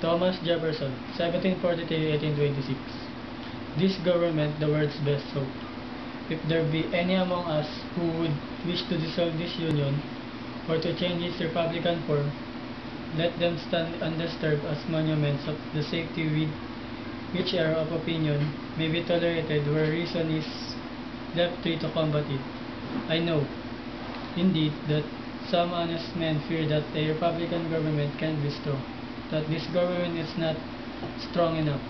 Thomas Jefferson, 1743-1826. This government the world's best hope. If there be any among us who would wish to dissolve this union, or to change its republican form, let them stand undisturbed as monuments of the safety with which error of opinion may be tolerated where reason is left free to combat it. I know, indeed, that some honest men fear that a republican government can be strong, that this government is not strong enough.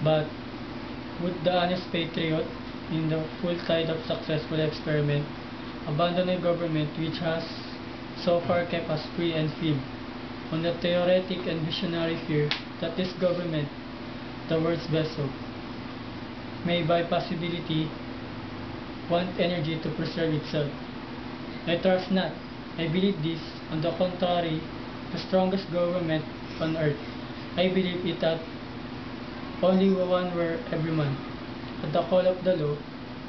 But would the honest patriot, in the full tide of successful experiment, abandon a government which has so far kept us free and free, on the theoretic and visionary fear that this government, the world's best hope, may by possibility want energy to preserve itself? I trust not. I believe this, on the contrary, the strongest government on earth. I believe it that only one where every man, at the call of the law,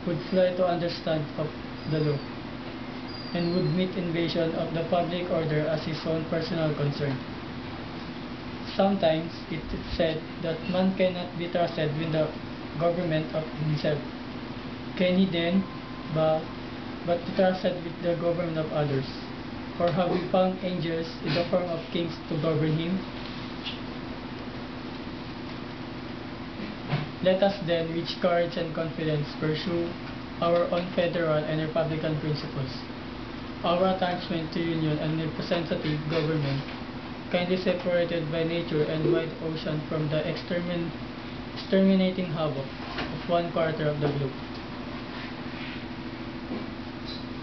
would fly to understand of the law, and would meet invasion of the public order as his own personal concern. Sometimes it is said that man cannot be trusted with the government of himself. Can he then but be trusted with the government of others? Or have we found angels in the form of kings to govern him? Let us then, with courage and confidence, pursue our own federal and republican principles. Our attachment to union and representative government, kindly separated by nature and wide ocean from the exterminating havoc of one quarter of the globe.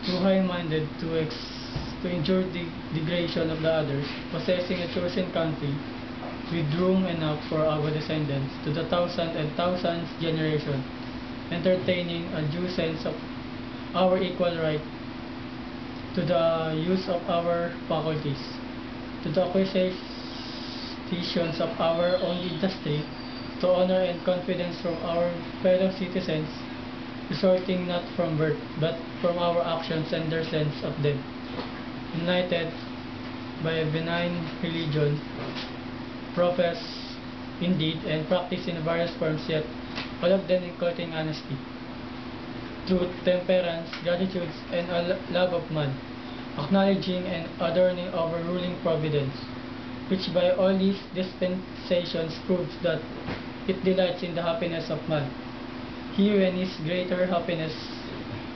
Too high-minded to endure the degradation of the others, possessing a chosen country with room enough for our descendants to the thousand and thousands generation, entertaining a due sense of our equal right to the use of our faculties, to the acquisitions of our own industry, to honor and confidence from our fellow citizens, resulting not from birth, but from our actions and their sense of them, united by a benign religion, professed indeed and practiced in various forms, yet all of them inculcating honesty, truth, temperance, gratitude, and a love of man, acknowledging and adorning overruling providence, which by all these dispensations proves that it delights in the happiness of man, here and his greater happiness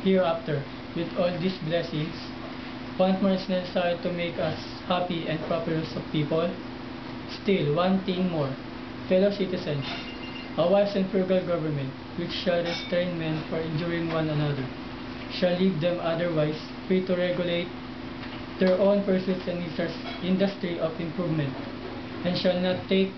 hereafter. With all these blessings, what more is necessary to make us happy and prosperous of people? Still, one thing more, fellow citizens, a wise and frugal government, which shall restrain men for injuring one another, shall leave them otherwise free to regulate their own pursuits and industry of improvement, and shall not take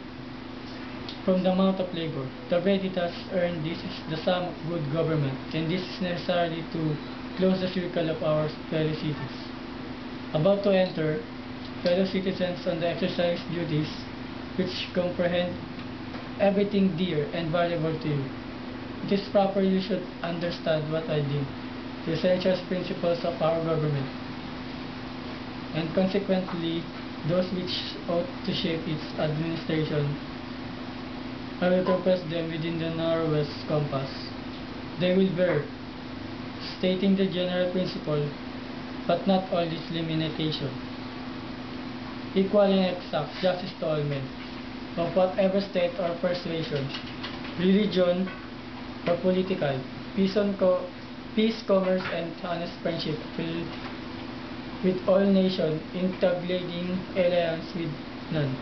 from the amount of labor. The bread it has earned, this is the sum of good government, and this is necessary to close the circle of our fellow cities. About to enter, fellow citizens, on the exercise duties which comprehend everything dear and valuable to you. It is proper you should understand what I deem the essential principles of our government, and consequently those which ought to shape its administration. I will compress them within the narrowest compass. They will bear, stating the general principle, but not all its limitation. Equal and exact justice to all men, of whatever state or persuasion, religion or political, peace, commerce, and honest friendship with all nations, entabling alliance with none.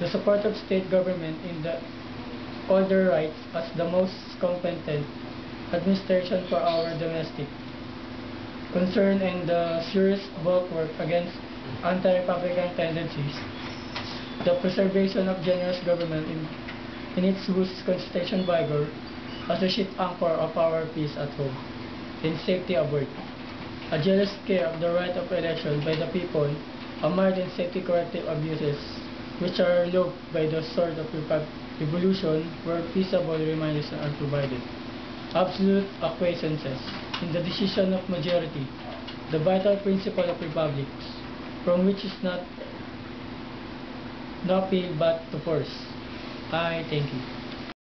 The support of state government in all their rights as the most competent administration for our domestic concern and the surest bulwark against anti-republican tendencies, the preservation of generous government in its whose constitution vigor as the ship anchor of our peace at home, in safety abroad, a jealous care of the right of election by the people, a mild and safety corrective abuses which are loathed by the sword of revolution where peaceable reminders are provided, absolute acquiescences in the decision of majority, the vital principle of republics, from which is not no appeal but to force. I thank you.